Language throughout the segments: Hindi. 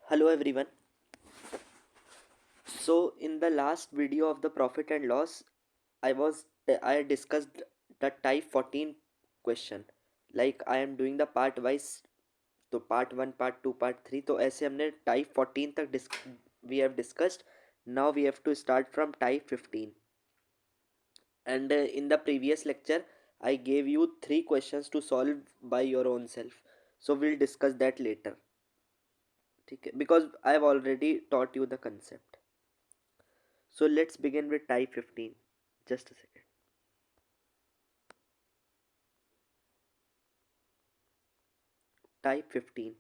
Hello everyone. So in the last video of the profit and loss, I discussed the type 14 question. Like I am doing the part wise, तो part 1, part 2, part 3, तो ऐसे हमने type 14 तक we have discussed. Now we have to start from type 15. And in the previous lecture, I gave you 3 questions to solve by your own self. So we'll discuss that later. ठीक है? Because I have already taught you the concept. So let's begin with type 15. Just a second. Type 15।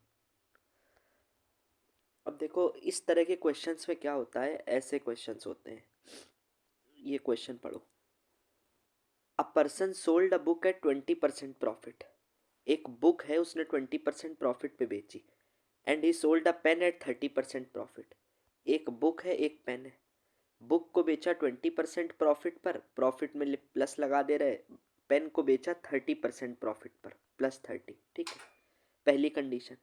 अब देखो इस तरह के क्वेश्चंस में क्या होता है, ऐसे क्वेश्चंस होते हैं। ये क्वेश्चन पढ़ो। A person sold a book at 20% profit. एक बुक है, उसने 20% प्रॉफिट पे बेची। And he sold a pen at 30% profit. एक बुक है, एक पेन है। बुक को बेचा 20% प्रॉफिट पर, प्रॉफिट में प्लस लगा दे रहे। पेन को बेचा 30% प्रॉफिट पर, +30। ठीक है, पहली condition.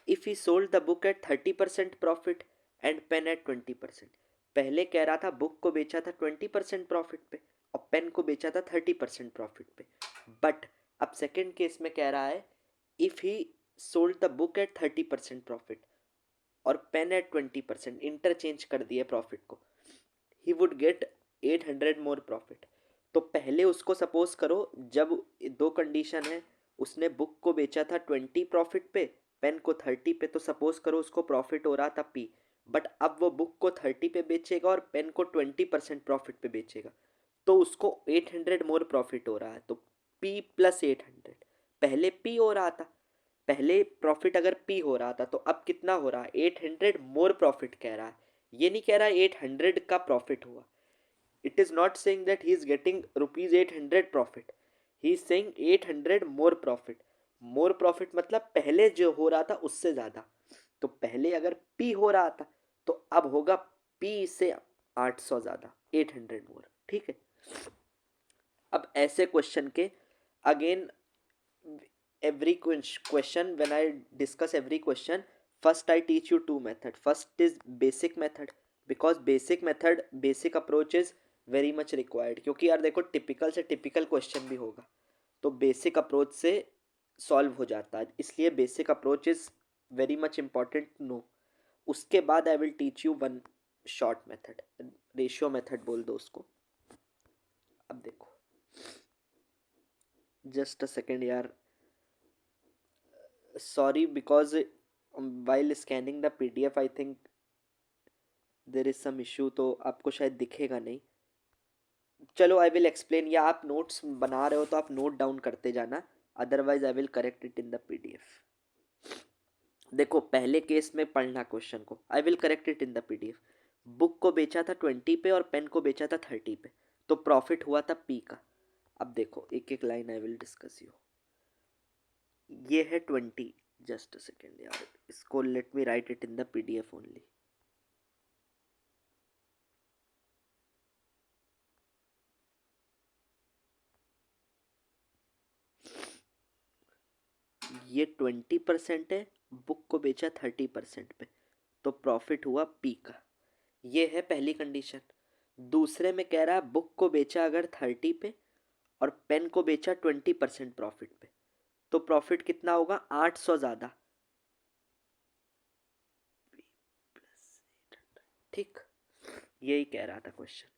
If he sold the book at 30% profit and pen at 20%। पहले कह रहा था बुक को बेचा था 20% प्रॉफिट पे और पेन को बेचा था 30% प्रॉफिट पे। बट अब सेकेंड केस में कह रहा है if he sold the book at 30% profit और पेन एट 20%, इंटरचेंज कर दिए प्रॉफिट को, he would get 800 more profit. तो पहले उसको सपोज करो, जब दो कंडीशन है, उसने बुक को बेचा था 20 प्रॉफिट पे, पेन को 30 पे, तो सपोज करो उसको प्रॉफिट हो रहा था P। बट अब वो बुक को 30 पे बेचेगा और पेन को 20% प्रॉफिट पे बेचेगा, तो उसको 800 मोर प्रॉफिट हो रहा है। तो P प्लस 800। पहले P हो रहा था, पहले प्रॉफिट अगर P हो रहा था तो अब कितना हो रहा है, 800 मोर प्रॉफिट कह रहा है। ये नहीं कह रहा है 800 का प्रॉफिट हुआ। It is not saying that he is getting rupees 800 profit, he is saying 800 more profit. More profit मतलब पहले जो हो रहा था उससे ज्यादा। तो पहले अगर P हो रहा था तो अब होगा P से 800 ज्यादा, 800 मोर। ठीक है। अब ऐसे क्वेश्चन के again, every question, when I discuss every question, first I teach you two method. First is basic method, because basic approach is very much required, क्योंकि यार देखो टिपिकल से टिपिकल क्वेश्चन भी होगा तो बेसिक अप्रोच से सॉल्व हो जाता है, इसलिए basic approach is very much important no. उसके बाद I will teach you one short method, ratio method बोल दो उसको। अब देखो, जस्ट अ सेकेंड यार, sorry, because while scanning the PDF I think there is some issue, तो आपको शायद दिखेगा नहीं। चलो आई विल एक्सप्लेन, या आप नोट्स बना रहे हो तो आप नोट डाउन करते जाना, otherwise I will correct it in the PDF। देखो पहले केस में पढ़ना क्वेश्चन को, I will correct it in the PDF। Book को बेचा था 20 पे और पेन को बेचा था 30 पे, तो प्रॉफिट हुआ था P का। अब देखो एक एक line I will discuss you. ये है 20, जस्ट अ सेकेंड यार, इसको let me right it in the PDF only. ये 20% है, बुक को बेचा 30% पे, तो प्रॉफिट हुआ P का। ये है पहली कंडीशन। दूसरे में कह रहा है बुक को बेचा अगर 30 पे और पेन को बेचा 20% प्रॉफिट पे, तो प्रॉफिट कितना होगा, 800 ज्यादा। ठीक, यही कह रहा था question,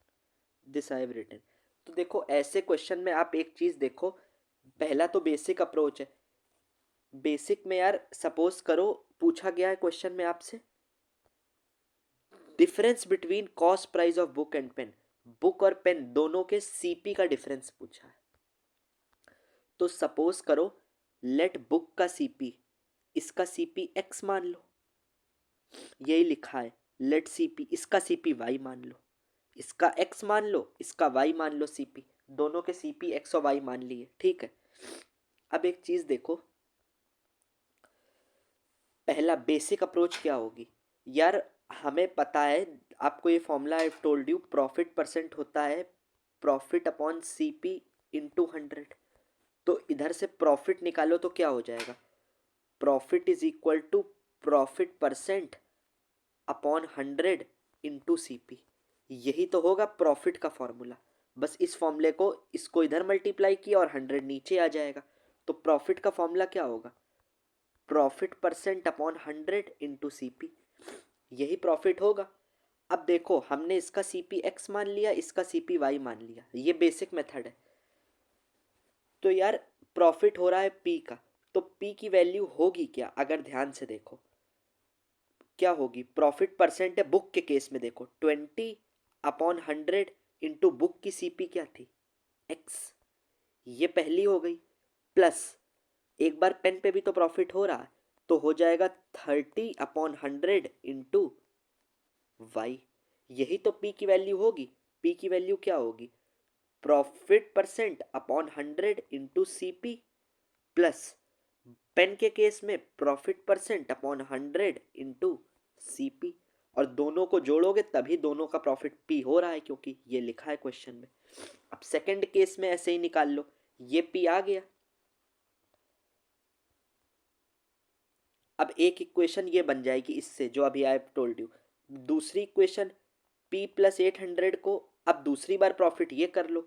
this I have written. तो देखो ऐसे क्वेश्चन में आप एक चीज देखो, पहला तो बेसिक अप्रोच है। बेसिक में यार सपोज करो पूछा गया है क्वेश्चन में आपसे difference between cost price of book and pen, book और पेन दोनों के सीपी का डिफरेंस पूछा है। तो सपोज करो लेट बुक का सीपी, इसका सीपी एक्स मान लो, यही लिखा है। लेट सीपी, इसका सीपी वाई मान लो, इसका एक्स मान लो, इसका वाई मान लो, सीपी दोनों के सीपी एक्स और वाई मान लिए। ठीक है। अब एक चीज देखो, पहला बेसिक अप्रोच क्या होगी यार, हमें पता है, आपको ये formula I told you, profit percent होता है प्रॉफिट अपॉन सीपी इंटू 100। तो इधर से प्रॉफिट निकालो तो क्या हो जाएगा, profit is equal to profit percent upon 100 into CP, यही तो होगा प्रॉफिट का फॉर्मूला। बस इस फॉर्मूले को इसको इधर मल्टीप्लाई किया और 100 नीचे आ जाएगा। तो प्रॉफिट का फॉर्मूला क्या होगा? Profit percent upon 100 into CP, यही प्रॉफिट होगा। अब देखो हमने इसका CP x मान लिया, इसका CP y मान लिया, ये बेसिक मेथड है। तो यार प्रॉफिट हो रहा है P का, तो P की वैल्यू होगी क्या? अगर ध्यान से देखो क्या होगी, प्रॉफिट परसेंट है बुक के केस में, देखो 20 अपॉन 100 इंटू बुक की CP क्या थी? x, ये पहली हो गई। प्लस एक बार पेन पे भी तो प्रॉफिट हो रहा है, तो हो जाएगा 30 अपॉन 100 इंटू वाई, यही तो P की वैल्यू होगी। P की वैल्यू क्या होगी? Profit percent upon 100 into CP, plus pen के केस में profit percent upon 100 into CP, और दोनों को जोड़ोगे तभी दोनों का प्रॉफिट P हो रहा है, क्योंकि ये लिखा है क्वेश्चन में। अब सेकंड केस में ऐसे ही निकाल लो, ये P आ गया। अब एक इक्वेशन ये बन जाएगी इससे, जो अभी आई टोल्ड यू। दूसरी इक्वेशन P प्लस 800 को अब दूसरी बार प्रॉफिट ये कर लो,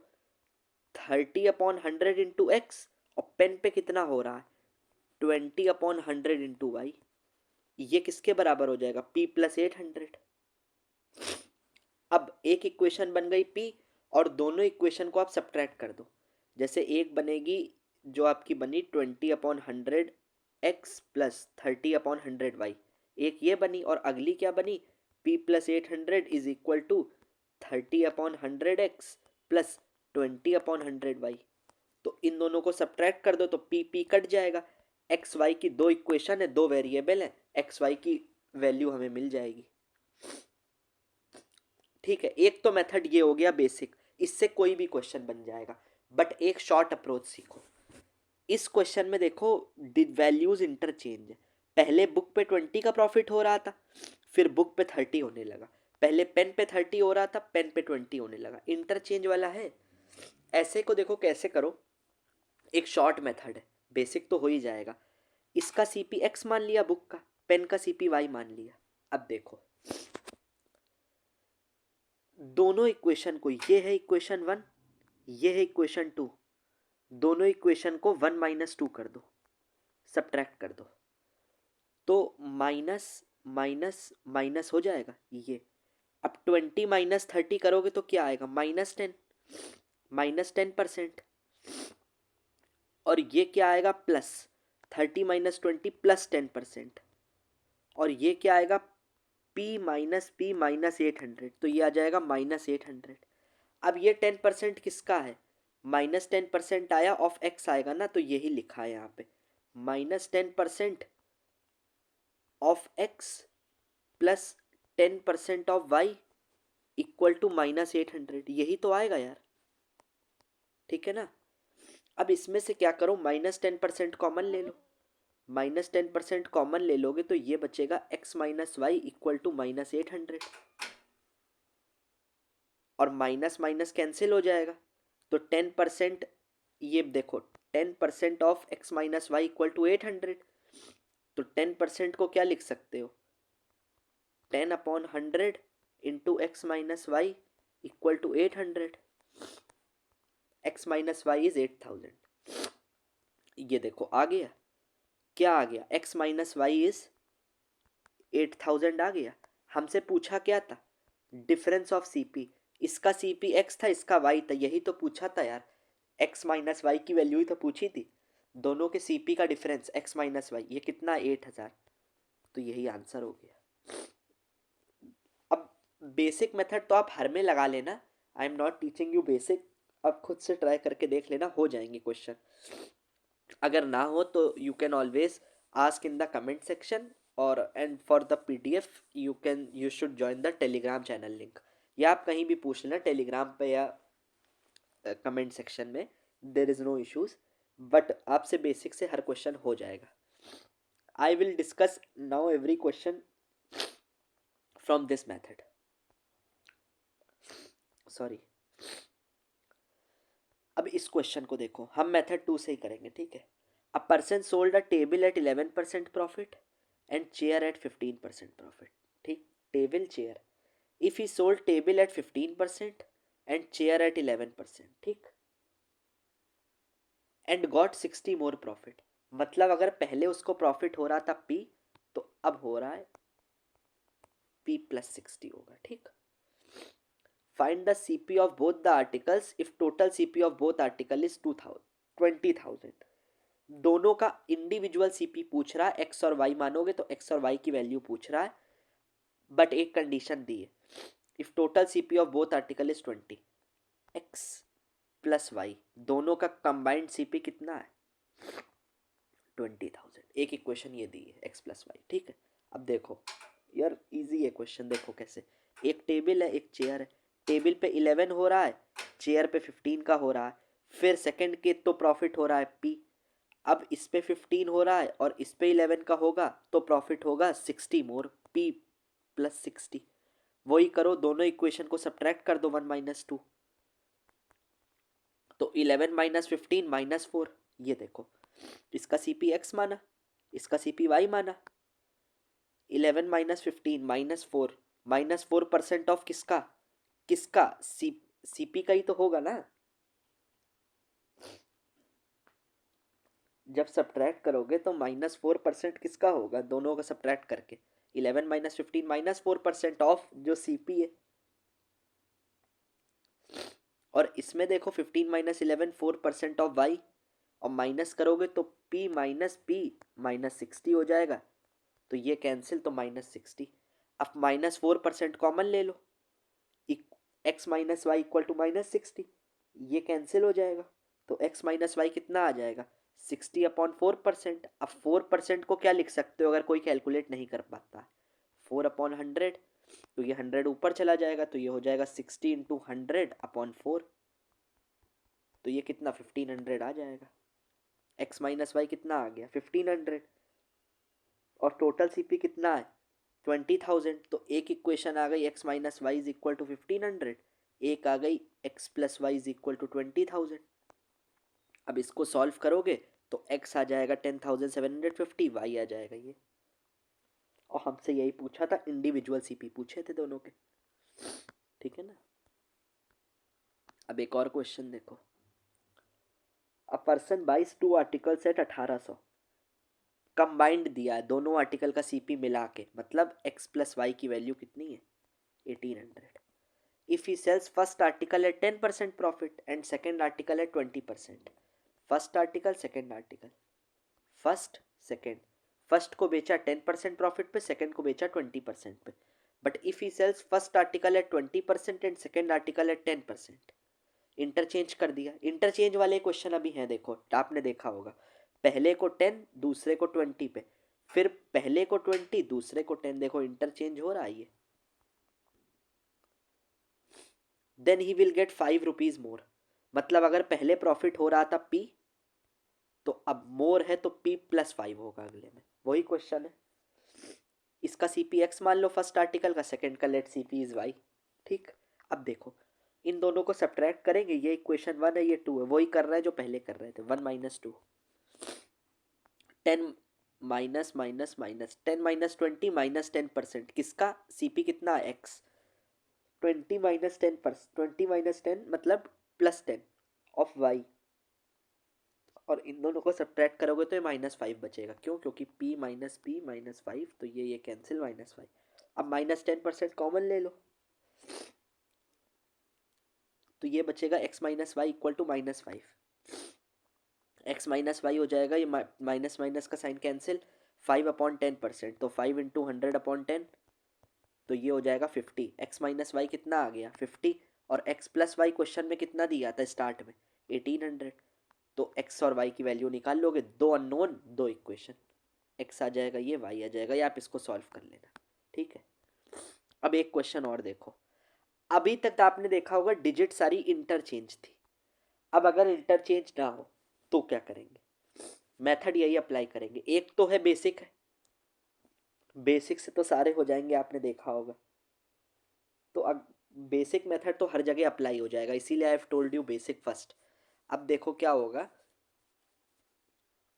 30 अपॉन 100 इंटू एक्स, और पेन पे कितना हो रहा है? 20 अपॉन 100 इंटू वाई, ये किसके बराबर हो जाएगा? P plus 800। अब एक इक्वेशन बन गई P, और दोनों इक्वेशन को आप सब्ट्रैक्ट कर दो। जैसे एक बनेगी जो आपकी बनी 20 upon 100 x plus 30 upon 100 y, एक ये बनी, और अगली क्या बनी? P plus 800 is equal to 30 upon 100 x plus 20 upon 100 y. तो इन दोनों को सब्ट्रैक्ट कर दो तो P P कट जाएगा। एक्स वाई की दो इक्वेशन है, दो वेरिएबल है, एक्स वाई की वैल्यू हमें मिल जाएगी। ठीक है, एक तो मेथड ये हो गया बेसिक, इससे कोई भी क्वेश्चन बन जाएगा। बट एक शॉर्ट अप्रोच सीखो। इस क्वेश्चन में देखो वैल्यूज इंटरचेंज है। पहले बुक पे 20 का प्रॉफिट हो रहा था, फिर बुक पे 30 होने लगा। पहले पेन पे 30 हो रहा था, पेन पे 20 होने लगा, इंटरचेंज वाला है। ऐसे को देखो कैसे करो, एक शॉर्ट मेथड है, बेसिक तो हो ही जाएगा। इसका CP x मान लिया बुक का, पेन का CP y मान लिया। अब देखो दोनों इक्वेशन को, ये है इक्वेशन 1, ये है इक्वेशन 2, दोनों इक्वेशन को 1 माइनस 2 कर दो, सब्ट्रैक्ट कर दो, तो माइनस माइनस माइनस हो जाएगा ये। अब 20 माइनस 30 करोगे तो क्या आएगा? -10, -10%। और ये क्या आएगा? Plus 30 minus 20 plus 10%। और ये क्या आएगा? P माइनस 800, तो ये आ जाएगा -800। अब ये 10% किसका है? -10% आया ऑफ एक्स आएगा ना, तो यही लिखा है यहाँ पे, -10% of x plus 10% of y equal to -800, यही तो आएगा यार। ठीक है ना? अब इसमें से क्या करो, -10% कॉमन ले लो। -10% कॉमन ले लोगे तो ये बचेगा x minus Y equal to -800, और माइनस माइनस कैंसिल हो जाएगा। तो 10%, ये देखो 10% of x minus Y equal to 800, तो 10% को क्या लिख सकते हो? 10 upon 100 into x minus Y equal to 800। X minus y is 8000। ये देखो आ गया, क्या आ गया? x माइनस वाई इज 8000 आ गया। हमसे पूछा क्या था? Difference of CP। इसका CP x था, इसका y था, यही तो पूछा था यार। x माइनस वाई की वैल्यू ही तो पूछी थी। दोनों के CP का डिफरेंस x माइनस वाई, ये कितना? 8000। तो यही आंसर हो गया। अब बेसिक मेथड तो आप हर में लगा लेना, I am not teaching you basic. अब खुद से ट्राई करके देख लेना, हो जाएंगे क्वेश्चन। अगर ना हो तो you can always ask in the comment section, और and for the PDF you should join the Telegram channel link, या आप कहीं भी पूछ लेना टेलीग्राम पे या कमेंट सेक्शन में, there is no issues. But आपसे बेसिक से हर क्वेश्चन हो जाएगा। I will discuss now every question from this method. Sorry, अब इस क्वेश्चन को देखो, हम मेथड 2 से ही करेंगे। ठीक है, a person sold a table at 11% profit, and chair at 15% profit. ठीक, table chair. If he sold table at 15% and chair at 11%, ठीक, and got 60 more profit. मतलब अगर पहले उसको प्रॉफिट हो रहा था P, तो अब हो रहा है P plus 60 होगा. ठीक, find the CP of both the articles if total CP of both article is 20,000. दोनों का इंडिविजुअल सीपी पूछ रहा है, एक्स और वाई मानोगे तो एक्स और वाई की वैल्यू पूछ रहा है, बट एक कंडीशन दी है, if total CP of both article is 20, x plus y, दोनों का कंबाइंड सीपी कितना है 20,000. एक इक्वेशन ये दी है एक्स प्लस वाई. ठीक है, अब देखो यार इजी है क्वेश्चन. देखो कैसे, एक टेबल है एक चेयर है, टेबल पे 11 हो रहा है, चेयर पे 15 का हो रहा है, फिर सेकंड के तो प्रॉफिट हो रहा है पी. अब इस पे 15 हो रहा है और इस पे 11 का होगा तो प्रॉफिट होगा 60 मोर, पी प्लस 60. वही करो, दोनों इक्वेशन को सब्ट्रैक्ट कर दो 1 माइनस 2, तो 11 माइनस 15 माइनस 4. ये देखो, इसका सी पी एक्स माना, इसका सी पी वाई माना. 11 माइनस 15 माइनस 4% ऑफ किसका, किसका सी पी का ही तो होगा ना. जब सब्ट्रैक्ट करोगे तो -4% किसका होगा, दोनों का सब्ट्रैक्ट करके. 11 माइनस 15 -4% ऑफ जो सीपी है. और इसमें देखो 15 माइनस 11 4% ऑफ वाई, और माइनस करोगे तो पी माइनस 60 हो जाएगा. तो ये कैंसिल, तो -60. अब -4% कॉमन ले लो, X minus Y equal to -60. ये कैंसिल हो जाएगा, तो एक्स माइनस वाई कितना आ जाएगा 60/4%. अब 4% को क्या लिख सकते हो अगर कोई कैलकुलेट नहीं कर पाता, 4/100. तो ये 100 ऊपर चला जाएगा, तो ये हो जाएगा 60 इंटू 100/4. तो ये कितना 1500 आ जाएगा. एक्स माइनस वाई कितना आ गया 1500, और टोटल सीपी कितना है 20,000. तो एक इक्वेशन आ गई x minus y is equal to 1500, एक आ गई x plus y is equal to 20,000. अब इसको सॉल्व करोगे तो x आ जाएगा 10,750, y आ जाएगा ये. और हमसे यही पूछा था, इंडिविजुअल सीपी पूछे थे दोनों के. ठीक है ना. अब एक और क्वेश्चन देखो, a person buys 2 articles at 1800. Combined दिया है दोनों आर्टिकल का सीपी मिला के, मतलब x प्लस वाई की वैल्यू कितनी है 1800. If he sells first article at 10% profit and second article at 20%. First article second article, first second, first को बेचा 10% प्रॉफिट पे, सेकेंड को बेचा 20% पे. But if he sells first article at 20% and second article at 10%, interchange कर दिया. इंटरचेंज वाले क्वेश्चन अभी हैं, देखो आपने देखा होगा, पहले को 10 दूसरे को 20 पे, फिर पहले को 20 दूसरे को 10. देखो इंटरचेंज हो रहा है ये. Then he will get 5 rupees more. मतलब अगर पहले प्रॉफिट हो रहा था पी, तो अब मोर है तो पी प्लस 5 होगा अगले में. वही क्वेश्चन है. इसका सी पी एक्स मान लो फर्स्ट आर्टिकल का, सेकेंड का let C P is y. ठीक, अब देखो इन दोनों को सब्ट्रैक्ट करेंगे, ये इक्वेशन 1 है ये 2 है, वही कर रहे हैं जो पहले कर रहे थे. 1 minus 2, 10 minus minus minus 10 minus 20 minus 10%, किसका सी पी कितना है एक्स, 20 माइनस 10%, 20 माइनस 10 मतलब +10 ऑफ वाई. और इन दोनों को सब्ट्रैक्ट करोगे तो ये -5 बचेगा. क्यों, क्योंकि p माइनस 5, तो ये कैंसिल -5. अब -10% कॉमन ले लो, तो ये बचेगा x minus Y equal to -5. X minus y हो जाएगा, ये माइनस माइनस का साइन कैंसिल, 5/10%, तो 5 इंटू 100/10, तो ये हो जाएगा 50. एक्स माइनस वाई कितना आ गया 50, और एक्स प्लस वाई क्वेश्चन में कितना दिया था स्टार्ट में 1800. तो x और y की वैल्यू निकाल लोगे, दो अननोन दो इक्वेशन, x आ जाएगा ये, y आ जाएगा ये. आप इसको सॉल्व कर लेना. ठीक है. अब एक क्वेश्चन और देखो, अभी तक आपने देखा होगा डिजिट सारी इंटरचेंज थी. अब अगर इंटरचेंज ना हो तो क्या करेंगे, मेथड यही अप्लाई करेंगे. एक तो है बेसिक है, बेसिक से तो सारे हो जाएंगे आपने देखा होगा. तो अब बेसिक मेथड तो हर जगह अप्लाई हो जाएगा, इसीलिए I have told you basic first. अब देखो क्या होगा,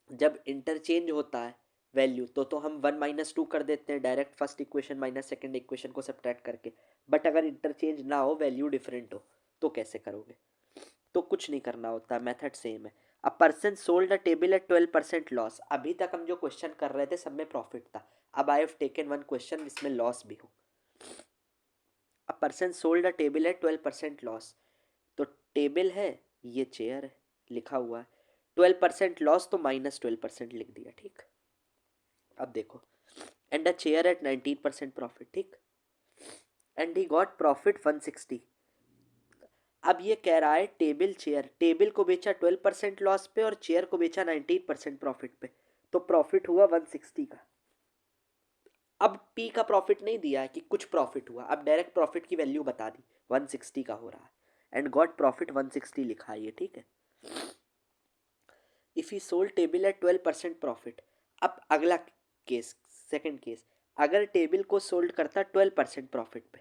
जब इंटरचेंज होता है वैल्यू तो हम 1 - 2 कर देते हैं direct, first equation minus second equation को सब्ट्रैक्ट करके। बट अगर इंटरचेंज ना हो, वैल्यू डिफरेंट हो, तो कैसे करोगे? तो कुछ नहीं करना होता, मेथड सेम है। A person sold a table at 12% loss. अभी तक हम जो क्वेश्चन कर रहे थे सब में प्रॉफिट था। अब I have taken one question जिसमें लॉस भी हो। A person sold a table at 12% loss. तो टेबल है, ये चेयर है, लिखा हुआ है 12% लॉस, तो -12% लिख दिया, ठीक। अब देखो, and a chair at 19% profit, ठीक, एंड ही गॉट प्रॉफिट 160। अब ये कह रहा है टेबल चेयर, टेबल को बेचा 12% लॉस पे और चेयर को बेचा 19% प्रॉफिट पे, तो प्रॉफिट हुआ 160 का। अब पी का प्रॉफिट नहीं दिया है कि कुछ प्रॉफिट हुआ, अब डायरेक्ट प्रॉफिट की वैल्यू बता दी, 160 का हो रहा है, एंड गॉट प्रॉफिट 160 लिखा है ये, ठीक है। If he sold table at 12% profit. अब अगला केस, सेकंड केस, अगर टेबल को सोल्ड करता 12% प्रॉफिट पे,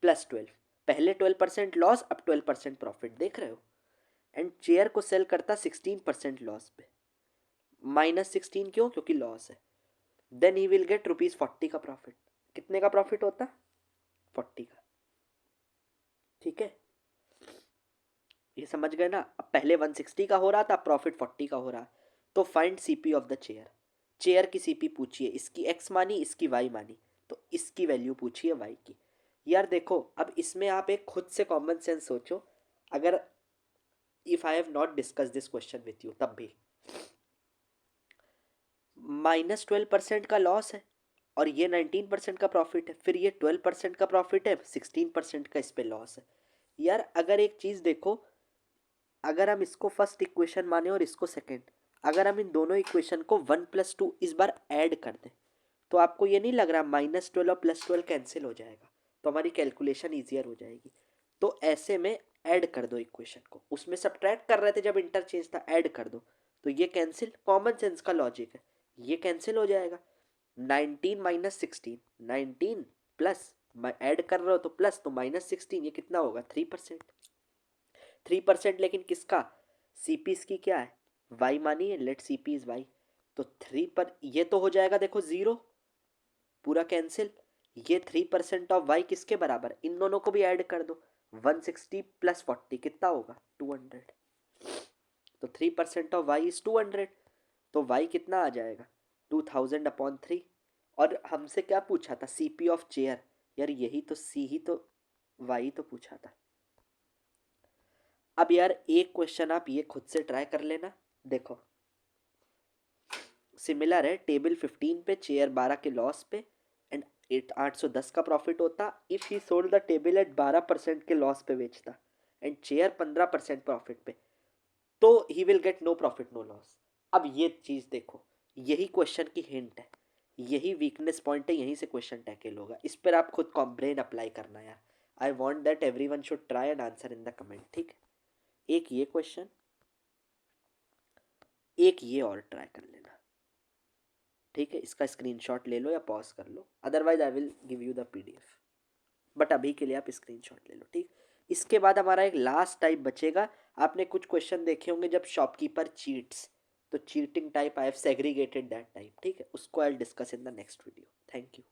+12, पहले 12% लॉस, अब 12% प्रॉफिट, देख रहे हो। एंड चेयर को सेल करता 16% लॉस पे, -16 क्यों? क्योंकि लॉस है। देन ही विल गेट ₹40 का प्रॉफिट। कितने का प्रॉफिट होता? 40 का, ठीक है। ये समझ गए ना? अब पहले 160 का हो रहा था, प्रॉफिट 40 का हो रहा है। तो find CP of the chair. Chair की सीपी पूछिए, इसकी एक्स मानी, इसकी वाई मानी, तो इसकी वैल्यू पूछिए वाई की। यार देखो, अब इसमें आप एक खुद से कॉमन सेंस सोचो, अगर if I have not discuss this question with you तब भी, -12% का लॉस है और ये 19% का प्रॉफिट है, फिर ये 12% का प्रॉफिट है, 16% का इस पे लॉस है। यार अगर एक चीज़ देखो, अगर हम इसको फर्स्ट इक्वेशन माने और इसको सेकंड, अगर हम इन दोनों इक्वेशन को 1 + 2 इस बार ऐड कर दें, तो आपको ये नहीं लग रहा -12 और +12 कैंसिल हो जाएगा, तो हमारी कैलकुलेशन ईजियर हो जाएगी। तो ऐसे में ऐड कर दो इक्वेशन को, उसमें सब्ट्रैक्ट कर रहे थे जब इंटरचेंज था, ऐड कर दो, तो ये कैंसिल, कॉमन सेंस का लॉजिक है, ये कैंसिल हो जाएगा। 19 - 16, 19 प्लस, ऐड कर रहे हो तो प्लस, तो -16, ये कितना होगा? 3%। 3%, लेकिन किसका? सीपी इसकी क्या है? वाई मानी है, लेट सीपी इज वाई, तो 3 पर ये तो हो जाएगा, देखो 0, पूरा कैंसिल। ये 3% ऑफ वाई किसके बराबर? इन दोनों को भी ऐड कर दो, 160 + 40 कितना होगा? 200। तो 3% ऑफ वाई इज 200, तो वाई कितना आ जाएगा? 2000/3। और हमसे क्या पूछा था? CP of chair. यार यही तो, सी ही तो, वाई तो पूछा था। अब यार एक क्वेश्चन आप ये खुद से ट्राई कर लेना, देखो सिमिलर है, टेबल 15 पे, चेयर 12 के लॉस पे, एंड 810 का प्रॉफिट होता। If he sold the table at 12% के लॉस पे बेचता एंड चेयर 15% प्रॉफिट पे, तो he will get no profit no loss. अब ये चीज़ देखो, यही क्वेश्चन की हिंट है, यही वीकनेस पॉइंट है, यहीं से क्वेश्चन टैकल होगा। इस पर आप खुद ब्रेन अप्लाई करना यार। I want that every one should try and answer in the comment, ठीक है। एक ये क्वेश्चन, एक ये और ट्राई कर लेना, ठीक है। इसका स्क्रीनशॉट ले लो या पॉज कर लो, otherwise I will give you the PDF, but अभी के लिए आप स्क्रीनशॉट ले लो, ठीक। इसके बाद हमारा एक लास्ट टाइप बचेगा। आपने कुछ क्वेश्चन देखे होंगे जब शॉपकीपर चीट्स, तो cheating type I have segregated that type, ठीक है। उसको आई will discuss in the next video. Thank you.